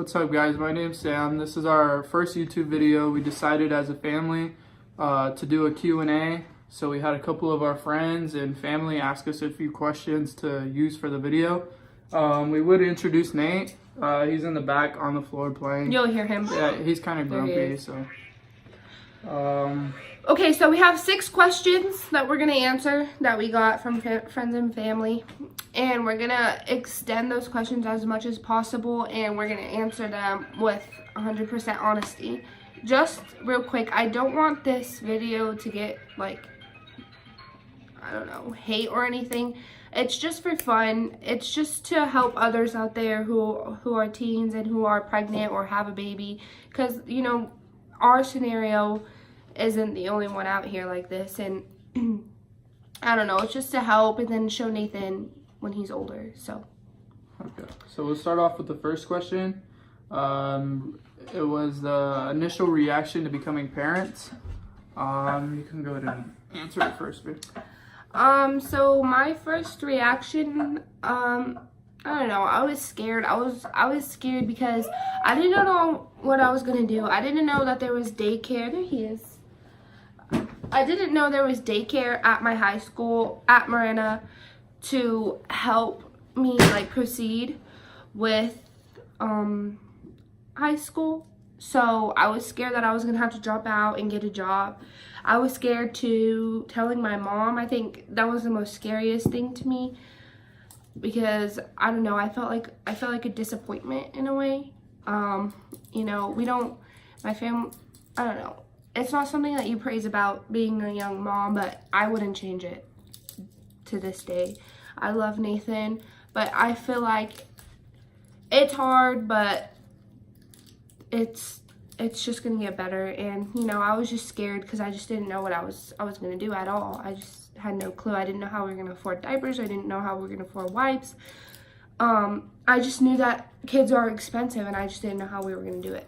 What's up, guys? My name's Sam. This is our first YouTube video. We decided as a family to do a Q&A. So we had a couple of our friends and family ask us a few questions to use for the video. We would introduce Nate. He's in the back on the floor playing. You'll hear him. Yeah, he's kind of grumpy, so. Okay, so we have 6 questions that we're going to answer that we got from friends and family. And we're going to extend those questions as much as possible. And we're going to answer them with 100% honesty. Just real quick, I don't want this video to get, like, I don't know, hate or anything. It's just for fun. It's just to help others out there who are teens and who are pregnant or have a baby. Because, you know, our scenario isn't the only one out here like this, and I don't know, it's just to help and then show Nathan when he's older. So okay, so we'll start off with the first question. It was the initial reaction to becoming parents. You can go ahead and answer it first, babe. So my first reaction, I don't know, I was scared. I was scared because I didn't know what I was gonna do. I didn't know that there was daycare. There he is. I didn't know there was daycare at my high school, at Marina, to help me, like, proceed with high school. So I was scared that I was gonna have to drop out and get a job. I was scared to telling my mom. I think that was the most scariest thing to me, because I don't know, I felt like a disappointment in a way. You know, my family, I don't know, it's not something that you praise about being a young mom, but I wouldn't change it to this day. I love Nathan, but I feel like it's hard, but it's just gonna get better. And you know, I was just scared because I just didn't know what I was gonna do at all. I just had no clue. I didn't know how we were gonna afford diapers. I didn't know how we were gonna afford wipes. I just knew that kids are expensive, and I just didn't know how we were gonna do it.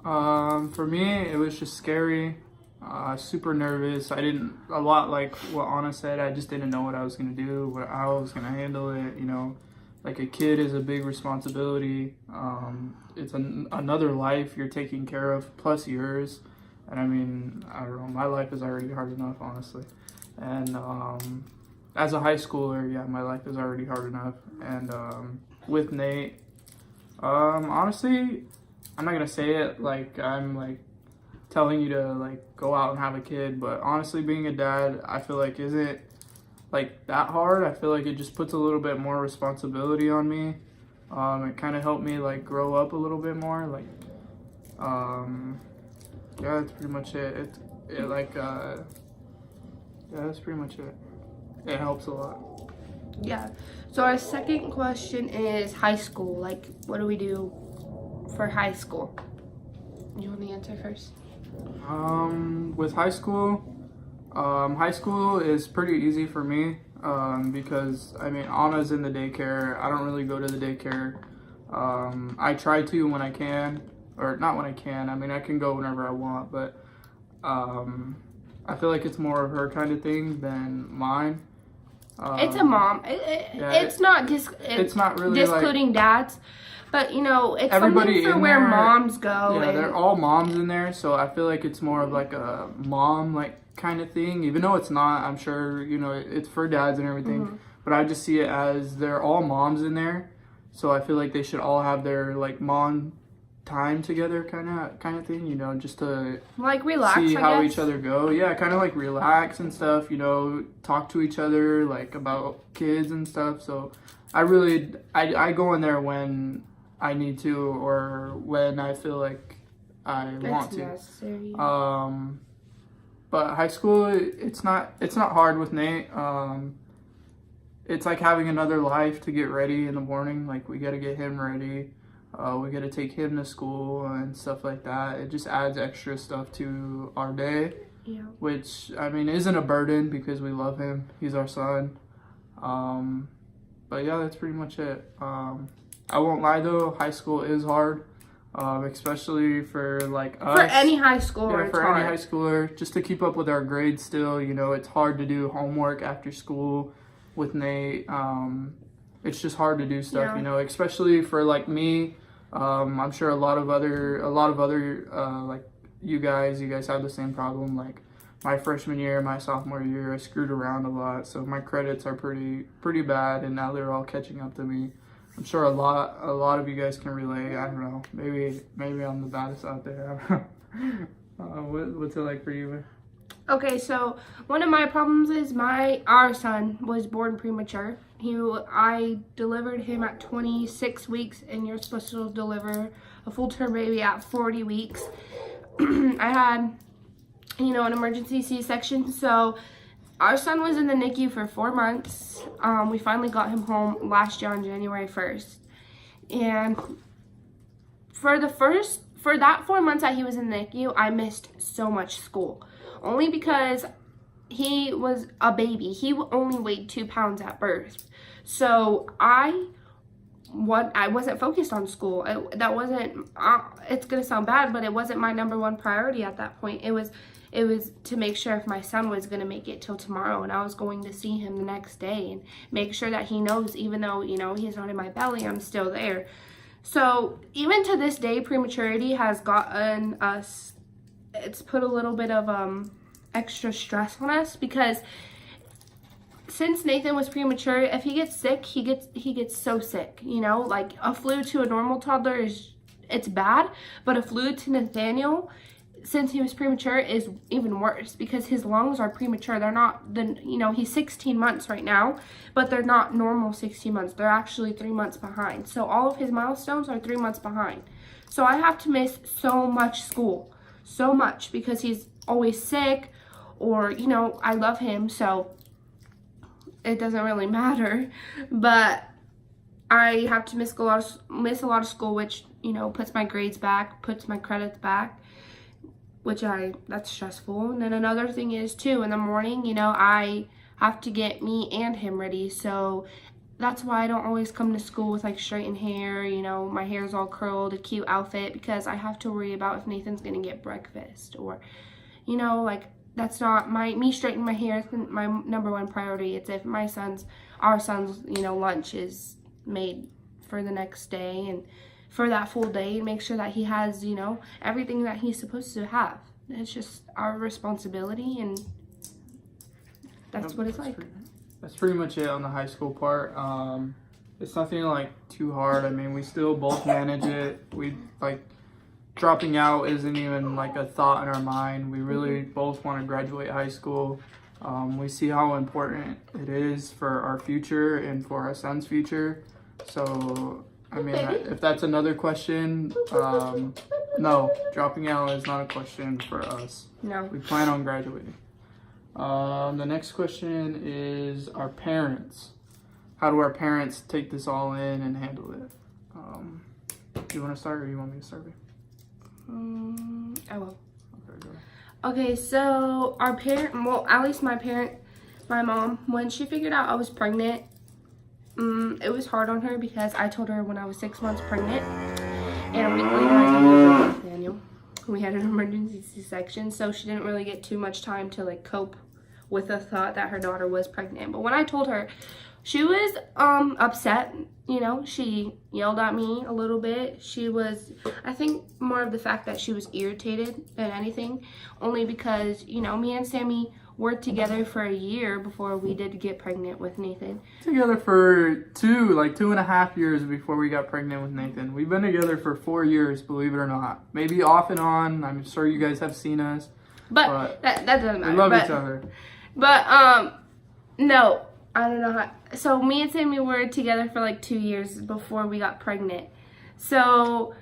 For me, it was just scary, super nervous. A lot like what Anna said, I just didn't know what I was gonna do, how I was gonna handle it. You know, like, a kid is a big responsibility. It's another life you're taking care of, plus yours. And I mean, I don't know, my life is already hard enough, honestly. And as a high schooler, yeah, my life is already hard enough. And with Nate, honestly, I'm not gonna say it like I'm like telling you to like go out and have a kid, but honestly, being a dad, I feel like isn't like that hard. I feel like it just puts a little bit more responsibility on me. It kind of helped me like grow up a little bit more. Like, yeah, that's pretty much it. Yeah, that's pretty much it. It helps a lot. Yeah. So our second question is high school. Like, what do we do for high school? You want to answer first? With high school is pretty easy for me, because I mean, Anna's in the daycare. I don't really go to the daycare. I try to when I can, or not when I can. I mean, I can go whenever I want, but I feel like it's more of her kind of thing than mine. It's a mom. It's not really discluding dads, but you know, it's everybody something for where moms go. Yeah, they're all moms in there, so I feel like it's more of like a mom like kind of thing, even though it's not. I'm sure, you know, it's for dads and everything, but I just see it as they're all moms in there, so I feel like they should all have their like mom time together kind of thing, you know, just to like relax, see how each other go. Yeah, kind of like relax and stuff, you know, talk to each other like about kids and stuff. So I go in there when I need to, or when I feel like I want to. Necessary. But high school, it's not hard with Nate. It's like having another life to get ready in the morning. Like, we got to get him ready. We got to take him to school and stuff like that. It just adds extra stuff to our day, yeah. Which, I mean, isn't a burden because we love him. He's our son. But yeah, that's pretty much it. I won't lie though, high school is hard, especially for like us. For any high schooler, yeah, for any high schooler, just to keep up with our grades still. You know, it's hard to do homework after school with Nate. It's just hard to do stuff, you know, especially for like me. I'm sure a lot of other like you guys have the same problem. Like my freshman year, my sophomore year, I screwed around a lot, so my credits are pretty bad, and now they're all catching up to me. I'm sure a lot of you guys can relate. I don't know. Maybe I'm the baddest out there. What's it like for you? Okay, so one of my problems is our son was born premature. I delivered him at 26 weeks, and you're supposed to deliver a full-term baby at 40 weeks. I had, an emergency C-section, so our son was in the NICU for 4 months. We finally got him home last year on January 1st. And for that 4 months that he was in the NICU, I missed so much school. Only because he was a baby. He only weighed 2 pounds at birth. So I wasn't focused on school. That wasn't, it's going to sound bad, but it wasn't my number one priority at that point. It was to make sure if my son was going to make it till tomorrow, and I was going to see him the next day and make sure that he knows, even though, he's not in my belly, I'm still there. So even to this day, prematurity has gotten us, it's put a little bit of extra stress on us, because since Nathan was premature, if he gets sick, he gets so sick, like a flu to a normal toddler it's bad, but a flu to Nathaniel, since he was premature, is even worse, because his lungs are premature. They're not he's 16 months right now, but they're not normal 16 months. They're actually 3 months behind. So all of his milestones are 3 months behind. So I have to miss so much school, so much, because he's always sick, or I love him, so it doesn't really matter. But I have to miss a lot of school, which puts my grades back, puts my credits back, that's stressful. And then another thing is too, in the morning, I have to get me and him ready, so that's why I don't always come to school with like straightened hair, my hair's all curled, a cute outfit, because I have to worry about if Nathan's gonna get breakfast, or like, that's not me straightening my hair isn't my number one priority. It's if our son's lunch is made for the next day and for that full day, and make sure that he has everything that he's supposed to have. It's just our responsibility, and that's what it's like. That's pretty much it on the high school part. It's nothing like too hard. I mean, we still both manage it. We dropping out isn't even like a thought in our mind. We really both want to graduate high school. We see how important it is for our future and for our son's future. So, I mean, if that's another question, no, dropping out is not a question for us. No. We plan on graduating. The next question is our parents. How do our parents take this all in and handle it? Do you want to start, or do you want me to start? I will. Okay, go ahead. Okay, so at least my mom, when she figured out I was pregnant, it was hard on her, because I told her when I was 6 months pregnant, and a week later I told Nathaniel. We had an emergency C-section, so she didn't really get too much time to cope with the thought that her daughter was pregnant. But when I told her, she was upset. She yelled at me a little bit. She was, I think, more of the fact that she was irritated than anything, only because me and Sammy worked together for a year before we did get pregnant with Nathan. Together for 2.5 years before we got pregnant with Nathan. We've been together for 4 years, believe it or not. Maybe off and on. I'm sure you guys have seen us. But that doesn't matter. We love each other. But, no, I don't know how. So me and Sammy were together for 2 years before we got pregnant. So,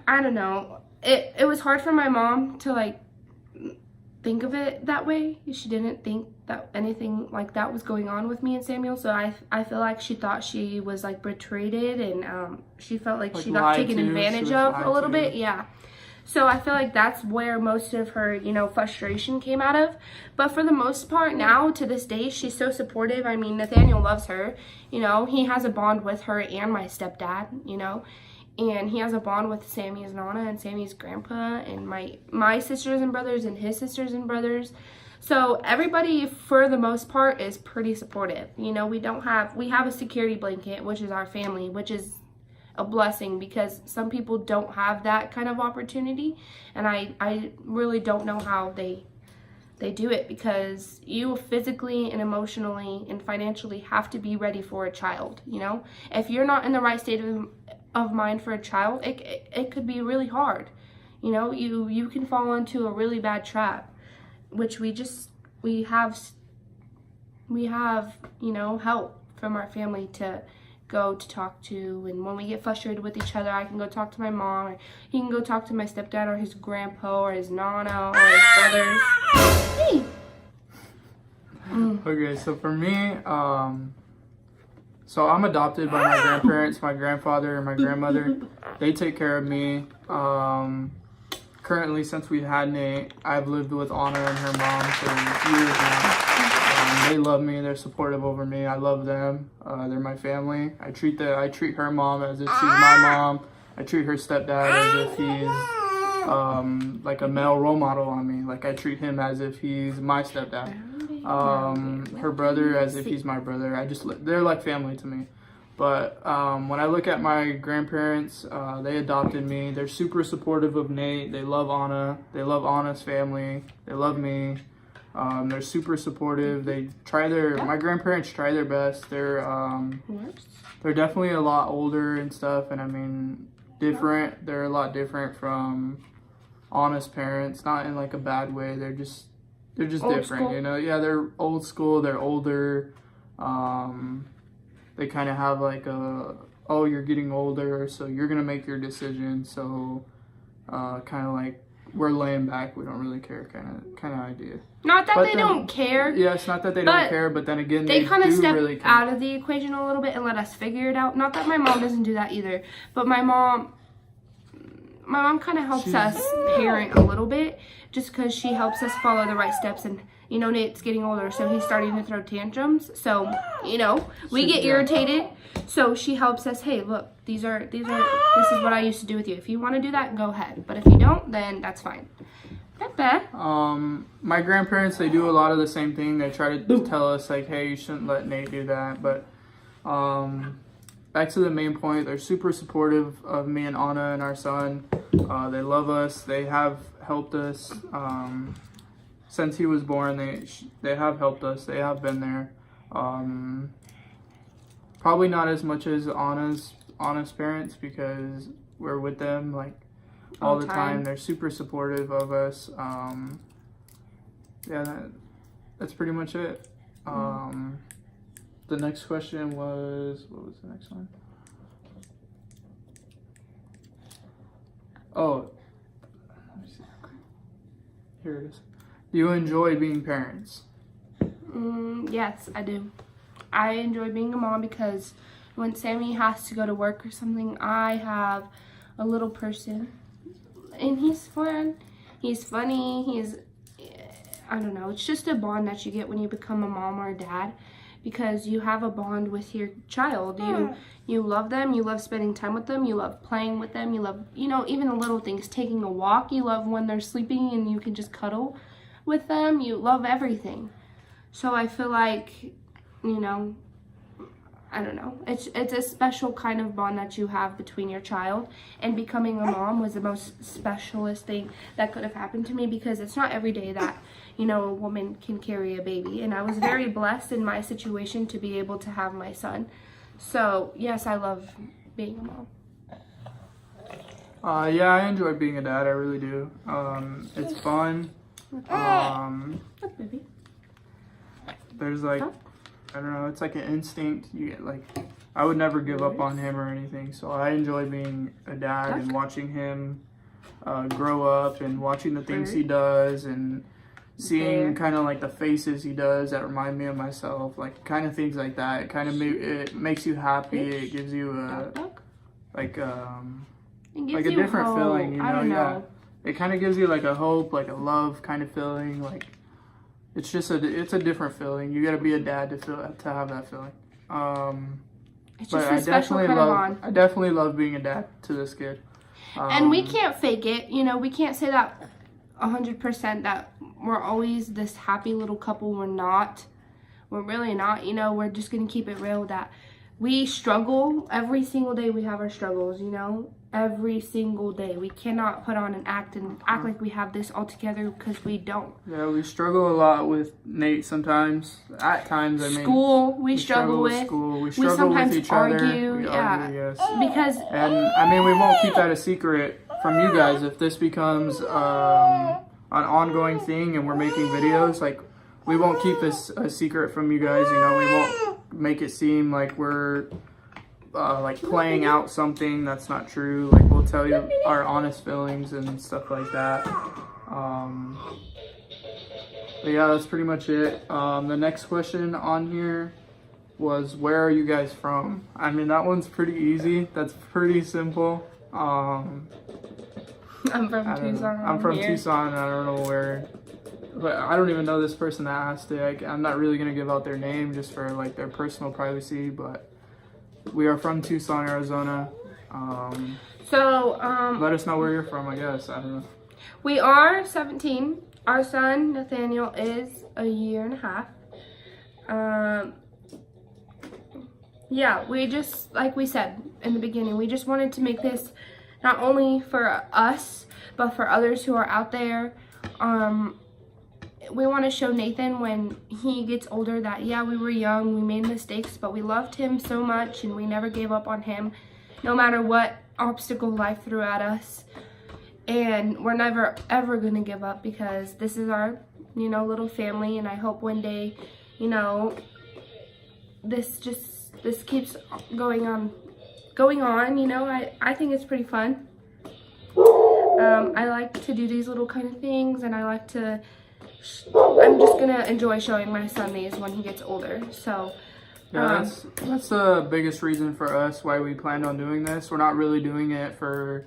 I don't know. It was hard for my mom to, think of it that way. She didn't think that anything like that was going on with me and Samuel, so I feel like she thought she was betrayed, and she felt like she got taken advantage of a little bit. Yeah. So I feel like that's where most of her, frustration came out of. But for the most part now, to this day, she's so supportive. I mean, Nathaniel loves her. He has a bond with her and my stepdad, and he has a bond with Sammy's Nana and Sammy's grandpa and my sisters and brothers and his sisters and brothers. So everybody, for the most part, is pretty supportive. We have a security blanket, which is our family, which is a blessing, because some people don't have that kind of opportunity, and I really don't know how they do it, because you physically and emotionally and financially have to be ready for a child, you know? If you're not in the right state of mind for a child, it could be really hard. You know, you can fall into a really bad trap, which we have, you know, help from our family to go to talk to. And when we get frustrated with each other, I can go talk to my mom, or he can go talk to my stepdad or his grandpa or his nana or his brothers. Hey. Okay, so for me, so I'm adopted by my grandparents, my grandfather and my grandmother. They take care of me. Currently, since we had Nate, I've lived with Anna and her mom for years now. They love me. They're supportive over me. I love them. They're my family. I treat her mom as if she's my mom. I treat her stepdad as if he's like a male role model on me. Like I treat him as if he's my stepdad. Her brother as if he's my brother. They're like family to me. But when I look at my grandparents, they adopted me. They're super supportive of Nate. They love Anna. They love Anna's family. They love me. They're super supportive. My grandparents try their best. They're definitely a lot older and stuff, and I mean different. They're a lot different from Anna's parents, not in like a bad way. They're just old different, school. You know? Yeah, they're old school. They're older. They kind of have like oh, you're getting older, so you're gonna make your decision. So, kind of like we're laying back. We don't really care, kind of idea. Not that they don't care. Yeah, it's not that they don't care, but then again, they kind of step really care. out of the equation a little bit and let us figure it out. Not that my mom doesn't do that either, but my mom kind of helps us parent a little bit, just because she helps us follow the right steps. And you know, Nate's getting older, so he's starting to throw tantrums. So, you know, we get irritated. So she helps us. Hey, look, this is what I used to do with you. If you want to do that, go ahead. But if you don't, then that's fine. Pepe. My grandparents, they do a lot of the same thing. They try to tell us like, hey, you shouldn't let Nate do that. But back to the main point, they're super supportive of me and Anna and our son. They love us. They have helped us. Since he was born, they have helped us. They have been there. Probably not as much as Anna's parents, because we're with them like all the time. They're super supportive of us. Yeah, that's pretty much it. The next question was, what was the next one? Oh, let me see. Here it is. Do you enjoy being parents? Yes, I do. I enjoy being a mom because when Sammy has to go to work or something, I have a little person, and he's fun. He's funny. I don't know. It's just a bond that you get when you become a mom or a dad, because you have a bond with your child. You love them. You love spending time with them. You love playing with them. You love, you know, even the little things, taking a walk. You love when they're sleeping and you can just cuddle with them. You love everything. So I feel like, you know, I don't know. It's a special kind of bond that you have between your child, and becoming a mom was the most specialist thing that could have happened to me, because it's not every day that, you know, a woman can carry a baby, and I was very blessed in my situation to be able to have my son. So yes, I love being a mom. Yeah, I enjoy being a dad. I really do. It's fun. Look, baby. There's like, I don't know, it's like an instinct. You get like, I would never give up on him or anything. So I enjoy being a dad and watching him grow up, and watching the things he does, and seeing kind of like the faces he does that remind me of myself, like kind of things like that. It kind of it makes you happy. It gives you a like a different feeling, you know? I don't know. Yeah. It kind of gives you like a hope, like a love kind of feeling. Like it's a different feeling. You got to be a dad to have that feeling. It's just a special kind of bond. I definitely love being a dad to this kid. And we can't fake it. You know, we can't say that 100% that we're always this happy little couple. We're not. We're really not. You know, we're just going to keep it real that we struggle every single day. We have our struggles, you know, every single day. We cannot put on an act and act like we have this all together, because we don't. Yeah, we struggle a lot with Nate sometimes. At times, I mean. School, we struggle with. School. We We struggle sometimes with each argue, other. We yeah. argue, yes. Because And I mean, we won't keep that a secret from you guys. If this becomes an ongoing thing and we're making videos, like, we won't keep this a secret from you guys. You know, we won't make it seem like we're like playing out something that's not true. Like, we'll tell you our honest feelings and stuff like that. But yeah, that's pretty much it. The next question on here was, where are you guys from? I mean, that one's pretty easy. That's pretty simple. I'm from Tucson. I'm from here. Tucson. I don't know where, but I don't even know this person that asked it. I'm not really gonna give out their name just for like their personal privacy, but we are from Tucson, Arizona. So, Let us know where you're from, I guess. I don't know. we are 17. Our son, Nathaniel, is a year and a half. Yeah, we just, like we said in the beginning, we just wanted to make this not only for us, but for others who are out there. We want to show Nathan when he gets older that, yeah, we were young, we made mistakes, but we loved him so much and we never gave up on him, no matter what obstacle life threw at us. And we're never, ever going to give up, because this is our, you know, little family. And I hope one day, you know, this keeps going on, you know. I think it's pretty fun. I like to do these little kind of things, and I like to, I'm just going to enjoy showing my son these when he gets older. So, Yeah, that's the biggest reason for us why we planned on doing this. We're not really doing it for,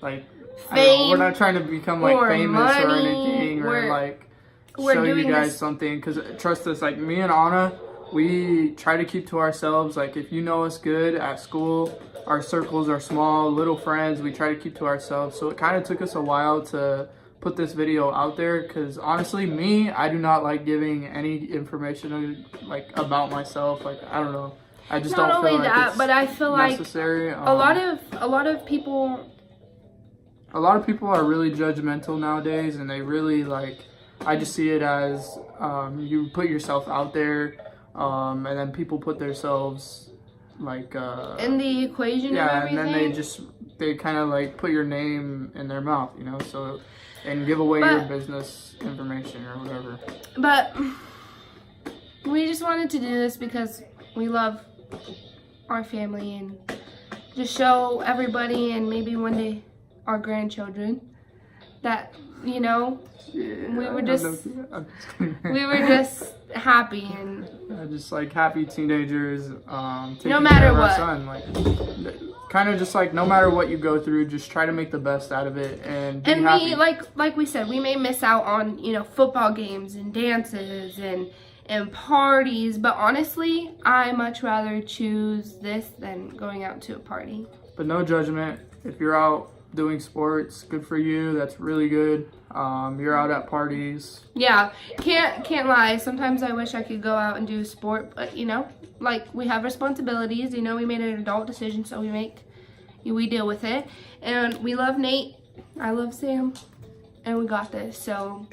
like, we're not trying to become like famous or anything, or like show you guys something. Because trust us, like me and Anna, we try to keep to ourselves. Like, if you know us good at school, our circles are small, little friends. We try to keep to ourselves. So it kind of took us a while to put this video out there, because honestly, me, I do not like giving any information like about myself. Like, I don't know, I just don't feel like it's but I feel necessary. Like a lot of people. A lot of people are really judgmental nowadays, and they really, like, I just see it as you put yourself out there, and then people put themselves like in the equation. Yeah, of and then they kind of like put your name in their mouth, you know, so, and give away your business information or whatever. But we just wanted to do this because we love our family, and just show everybody, and maybe one day our grandchildren, that, you know, we were just happy, and just like happy teenagers, taking no matter care of what. our son, like, kind of just like no matter what you go through, just try to make the best out of it and be happy. We, like we said, we may miss out on, you know, football games and dances and parties, but honestly, I much rather choose this than going out to a party. But no judgment. If you're out doing sports, good for you. That's really good. You're out at parties. Yeah, can't lie. Sometimes I wish I could go out and do sport, but you know, like, we have responsibilities. You know, we made an adult decision, so we deal with it. And we love Nate. I love Sam, and we got this. So